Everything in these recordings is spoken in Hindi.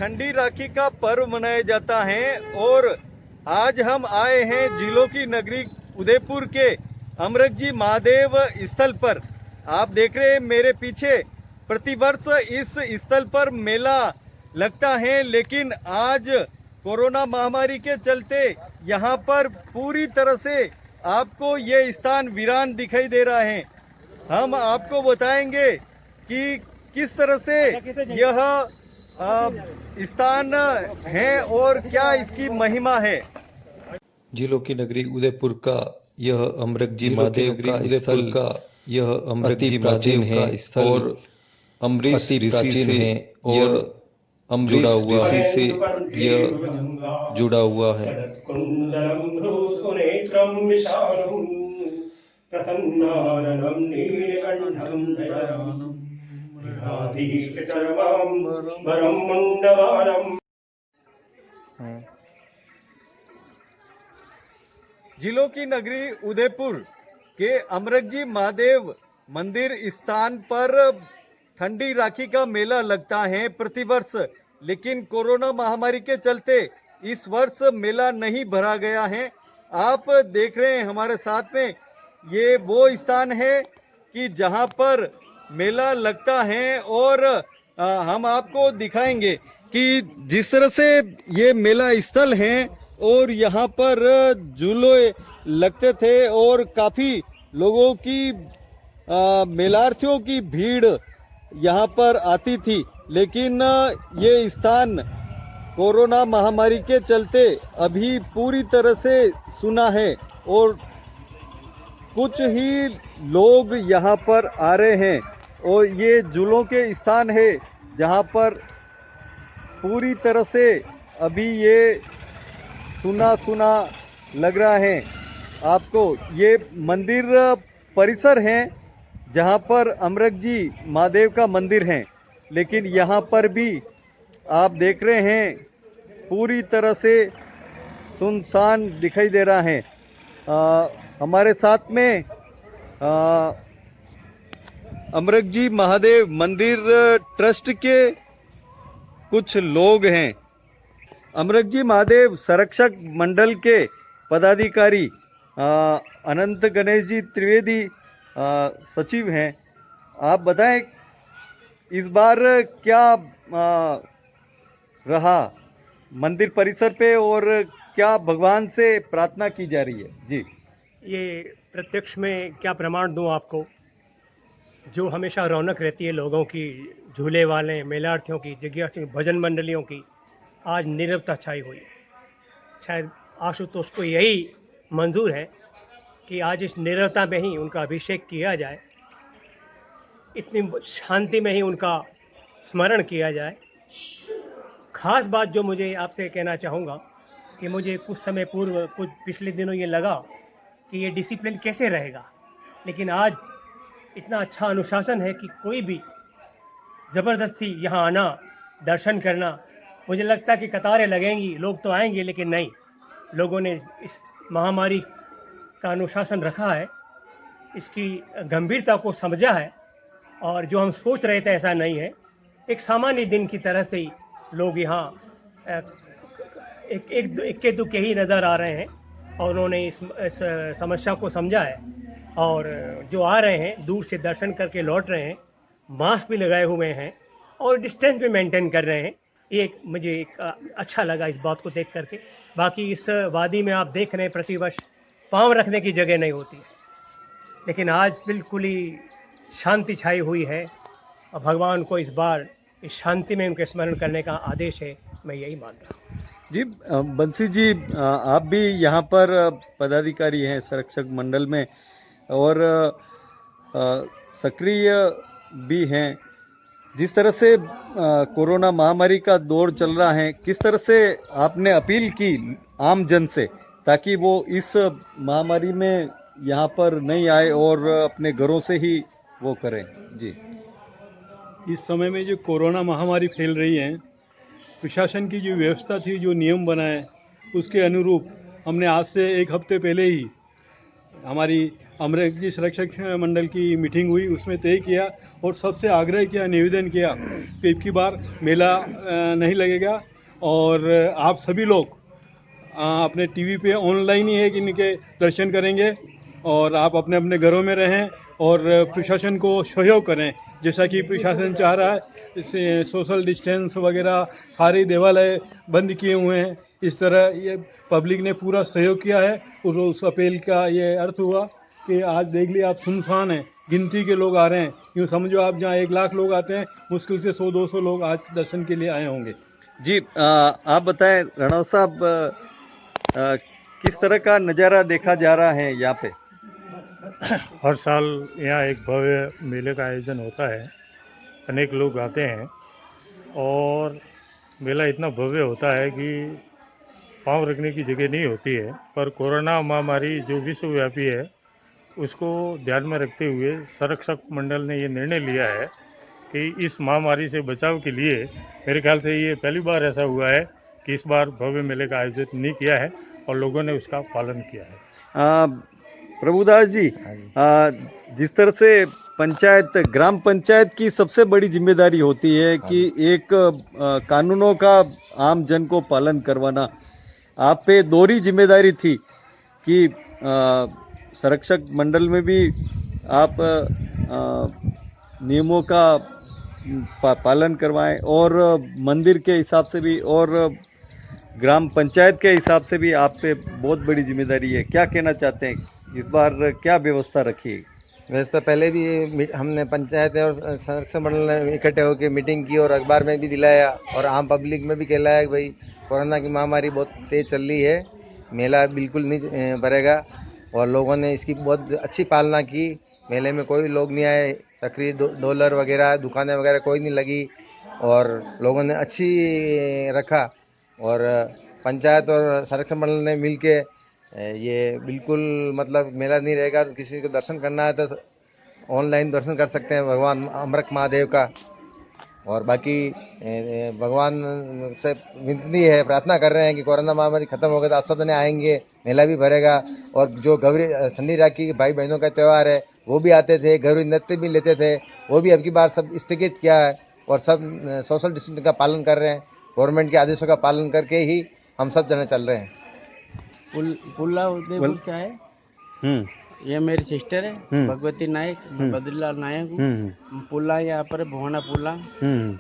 ठंडी राखी का पर्व मनाया जाता है और आज हम आए हैं जिलों की नगरी उदयपुर के अमरकजी महादेव स्थल पर। आप देख रहे हैं मेरे पीछे, प्रतिवर्ष इस स्थल पर मेला लगता है, लेकिन आज कोरोना महामारी के चलते यहाँ पर पूरी तरह से आपको ये स्थान वीरान दिखाई दे रहा है। हम आपको बताएंगे कि किस तरह से यह स्थान है और क्या इसकी महिमा है। जिलों की नगरी उदयपुर का यह अमरकजी महादेव का स्थल का यह अमरकजी महादेव है और अमरीश ऋषि से यह अमरीश ऋषि से यह जुड़ा हुआ है। जिलों की नगरी उदयपुर के अमरकजी महादेव मंदिर स्थान पर ठंडी राखी का मेला लगता है प्रतिवर्ष, लेकिन कोरोना महामारी के चलते इस वर्ष मेला नहीं भरा गया है। आप देख रहे हैं हमारे साथ में, ये वो स्थान है कि जहां पर मेला लगता है और हम आपको दिखाएंगे कि जिस तरह से ये मेला स्थल है और यहाँ पर झूले लगते थे और काफी लोगों की मेलार्थियों की भीड़ यहाँ पर आती थी, लेकिन ये स्थान कोरोना महामारी के चलते अभी पूरी तरह से सुना है और कुछ ही लोग यहाँ पर आ रहे हैं और ये झूलों के स्थान है जहाँ पर पूरी तरह से अभी ये सुना लग रहा है आपको। ये मंदिर परिसर है जहाँ पर अमरकजी महादेव का मंदिर है, लेकिन यहाँ पर भी आप देख रहे हैं पूरी तरह से सुनसान दिखाई दे रहा है। हमारे साथ में अमरकजी महादेव मंदिर ट्रस्ट के कुछ लोग हैं। अमरकजी महादेव संरक्षक मंडल के पदाधिकारी अनंत गणेश जी त्रिवेदी सचिव हैं। आप बताएं इस बार क्या रहा मंदिर परिसर पे और क्या भगवान से प्रार्थना की जा रही है? जी, ये प्रत्यक्ष में क्या प्रमाण दूं आपको, जो हमेशा रौनक रहती है लोगों की, झूले वाले, मेलार्थियों की, जिज्ञासुओं की, भजन मंडलियों की, आज नीरवता छाई हुई है। शायद आशुतोष को यही मंजूर है कि आज इस नीरवता में ही उनका अभिषेक किया जाए, इतनी शांति में ही उनका स्मरण किया जाए। खास बात जो मुझे आपसे कहना चाहूँगा कि मुझे कुछ समय पूर्व, कुछ पिछले दिनों ये लगा कि ये डिसिप्लिन कैसे रहेगा, लेकिन आज इतना अच्छा अनुशासन है कि कोई भी ज़बरदस्ती यहाँ आना, दर्शन करना, मुझे लगता है कि कतारें लगेंगी, लोग तो आएंगे, लेकिन नहीं, लोगों ने इस महामारी का अनुशासन रखा है, इसकी गंभीरता को समझा है और जो हम सोच रहे थे ऐसा नहीं है। एक सामान्य दिन की तरह से ही लोग यहाँ इक्के दुक्के ही नज़र आ रहे हैं और उन्होंने इस समस्या को समझा है और जो आ रहे हैं दूर से दर्शन करके लौट रहे हैं, मास्क भी लगाए हुए हैं और डिस्टेंस भी मेंटेन कर रहे हैं। मुझे अच्छा लगा इस बात को देख करके। बाकी इस वादी में आप देख रहे हैं प्रतिवर्ष पाँव रखने की जगह नहीं होती है, लेकिन आज बिल्कुल ही शांति छाई हुई है और भगवान को इस बार इस शांति में उनके स्मरण करने का आदेश है, मैं यही मान रहा हूँ। जी, बंसी जी, आप भी यहाँ पर पदाधिकारी हैं संरक्षक मंडल में और सक्रिय भी हैं। जिस तरह से कोरोना महामारी का दौर चल रहा है, किस तरह से आपने अपील की आम जन से ताकि वो इस महामारी में यहाँ पर नहीं आए और अपने घरों से ही वो करें? जी, इस समय में जो कोरोना महामारी फैल रही है, प्रशासन की जो व्यवस्था थी, जो नियम बनाए, उसके अनुरूप हमने आज से एक हफ्ते पहले ही हमारी अमृत जी संरक्षक मंडल की मीटिंग हुई, उसमें तय किया और सबसे आग्रह किया, निवेदन किया कि अब की बार मेला नहीं लगेगा और आप सभी लोग अपने टीवी पे ऑनलाइन ही है कि इनके दर्शन करेंगे और आप अपने अपने घरों में रहें और प्रशासन को सहयोग करें, जैसा कि प्रशासन चाह रहा है। इससे सोशल डिस्टेंस वगैरह सारे देवालय बंद किए हुए हैं। इस तरह ये पब्लिक ने पूरा सहयोग किया है और उस अपील का ये अर्थ हुआ कि आज देख लिया आप, सुनसान है, गिनती के लोग आ रहे हैं। यूँ समझो आप, जहाँ 1 लाख लोग आते हैं, मुश्किल से 100-200 लोग आज दर्शन के लिए आए होंगे। जी आप बताएं रणौ साहब, किस तरह का नज़ारा देखा जा रहा है यहाँ पे? हर साल यहाँ एक भव्य मेले का आयोजन होता है, अनेक लोग आते हैं और मेला इतना भव्य होता है कि पाँव रखने की जगह नहीं होती है। पर कोरोना महामारी जो विश्वव्यापी है, उसको ध्यान में रखते हुए संरक्षक मंडल ने ये निर्णय लिया है कि इस महामारी से बचाव के लिए, मेरे ख्याल से ये पहली बार ऐसा हुआ है कि इस बार भव्य मेले का आयोजन नहीं किया है और लोगों ने उसका पालन किया है। प्रभुदास जी, जिस तरह से पंचायत, ग्राम पंचायत की सबसे बड़ी जिम्मेदारी होती है कि एक कानूनों का आम जन को पालन करवाना, आप पे दोहरी जिम्मेदारी थी कि संरक्षक मंडल में भी आप नियमों का पालन करवाएं और मंदिर के हिसाब से भी और ग्राम पंचायत के हिसाब से भी आप पे बहुत बड़ी जिम्मेदारी है। क्या कहना चाहते हैं, इस बार क्या व्यवस्था रखी है? वैसे तो पहले भी हमने पंचायत और संरक्षण मंडल ने इकट्ठे होकर मीटिंग की और अखबार में भी दिलाया और आम पब्लिक में भी कहलाया कि भाई कोरोना की महामारी बहुत तेज चल रही है, मेला बिल्कुल नहीं भरेगा और लोगों ने इसकी बहुत अच्छी पालना की। मेले में कोई लोग नहीं आए, तकरीर डॉलर वगैरह दुकानें वगैरह कोई नहीं लगी और लोगों ने अच्छी रखा और पंचायत और संरक्षण मंडल ने मिल के ये बिल्कुल मतलब मेला नहीं रहेगा। किसी को दर्शन करना है तो ऑनलाइन दर्शन कर सकते हैं भगवान अमृत महादेव का। और बाकी भगवान से विनती है, प्रार्थना कर रहे हैं कि कोरोना महामारी खत्म हो गई तो आप सब जने आएंगे, मेला भी भरेगा। और जो गौरी ठंडी राखी के भाई बहनों का त्यौहार है वो भी आते थे, गौरी नृत्य भी लेते थे, वो भी अब की बार सब स्थगित किया है और सब सोशल डिस्टेंस का पालन कर रहे हैं। गवर्नमेंट के आदेशों का पालन करके ही हम सब जने चल रहे हैं। पुल्ला उदयपुर से आए। ये मेरी सिस्टर है भगवती नायक, बद्रीलाल नायक हूँ। पुल्ला यहाँ पर भोना पुल्ला,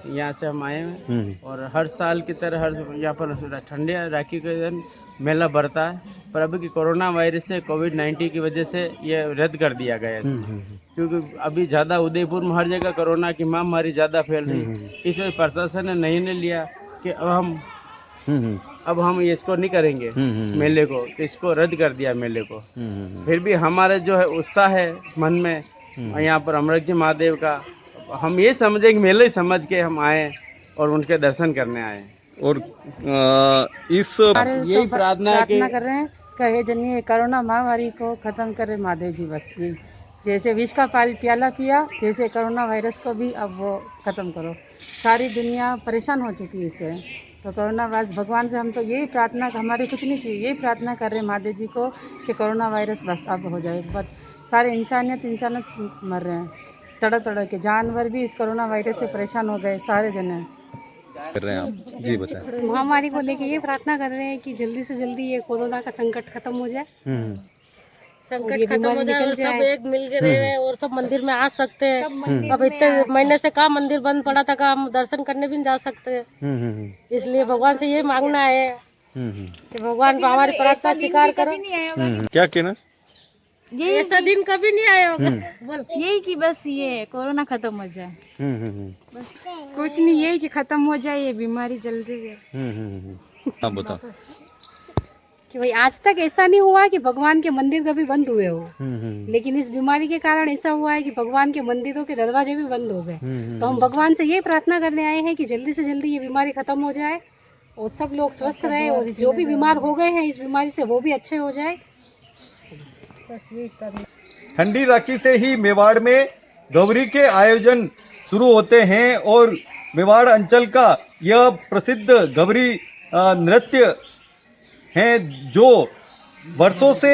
यहाँ से हम आए हैं और हर साल की तरह हर यहाँ पर ठंडे राखी के दिन मेला बढ़ता है। पर अभी की कोरोना वायरस से कोविड-19 की वजह से ये रद्द कर दिया गया है, क्योंकि अभी ज़्यादा उदयपुर में हर जगह कोरोना की महामारी ज़्यादा फैल रही है। इस वजह प्रशासन ने निर्णय लिया कि अब हम इसको नहीं करेंगे मेले को, तो इसको रद्द कर दिया मेले को। फिर भी हमारे जो है उत्साह है मन में यहाँ पर अमृत जी महादेव का, हम ये समझे कि मेले समझ के हम आए और उनके दर्शन करने आए। और इस यही प्रार्थना कर रहे हैं कहे जनिए कोरोना महामारी को खत्म करे महादेव जी, बस यही। जैसे विष का प्याला पिया, जैसे कोरोना वायरस को भी अब वो खत्म करो। सारी दुनिया परेशान हो चुकी है इससे, तो कोरोना वायरस भगवान से हम तो यही प्रार्थना, हमारे कुछ नहीं चाहिए, यही प्रार्थना कर रहे हैं महादेव जी को कि कोरोना वायरस बस अब हो जाए। बस सारे इंसानियत मर रहे हैं, तड़प के जानवर भी इस कोरोना वायरस से परेशान हो गए, सारे जने कर रहे हैं आप। जी बताएं। महामारी को लेके ये प्रार्थना कर रहे हैं कि जल्दी से जल्दी ये कोरोना का संकट खत्म हो जाए, संकट खत्म हो जाए और सब एक मिल के रहे और सब मंदिर में आ सकते हैं। अब इतने महीने से कहाँ मंदिर बंद पड़ा था, कहाँ हम दर्शन करने भी नहीं जा सकते। इसलिए भगवान से ये मांगना है कि भगवान हमारी प्रार्थना स्वीकार करो। क्या कहना? ये ऐसा दिन कभी नहीं आया होगा। यही कि बस ये कोरोना खत्म हो जाए, बस कुछ नहीं, यही कि खत्म हो जाए ये बीमारी जल्दी से। आप बताओ कि भाई आज तक ऐसा नहीं हुआ कि भगवान के मंदिर कभी बंद हुए हो, लेकिन इस बीमारी के कारण ऐसा हुआ है कि भगवान के मंदिरों के दरवाजे भी बंद हो गए। तो हम भगवान से ये प्रार्थना करने आए हैं कि जल्दी से जल्दी ये बीमारी खत्म हो जाए और सब लोग स्वस्थ रहे और जो भी बीमार हो गए हैं इस बीमारी से वो भी अच्छे हो जाए। ठंडी राखी से ही मेवाड़ में गौरी के आयोजन शुरू होते हैं और मेवाड़ अंचल का यह प्रसिद्ध गौरी नृत्य हैं जो वर्षों से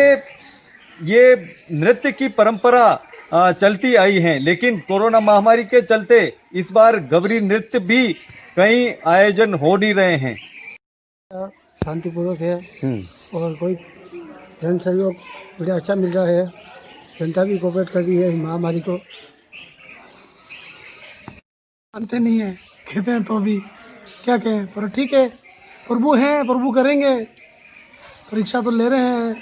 ये नृत्य की परंपरा चलती आई है, लेकिन कोरोना महामारी के चलते इस बार गवरी नृत्य भी कई आयोजन हो नहीं रहे हैं। शांतिपूर्वक है और कोई जन सहयोग बड़ा अच्छा मिल रहा है। जनता भी कोऑपरेट कर रही है महामारी को। मानते नहीं है, कहते हैं तो भी क्या कहें, पर ठीक है, प्रभु हैं, प्रभु करेंगे। परीक्षा तो ले रहे हैं,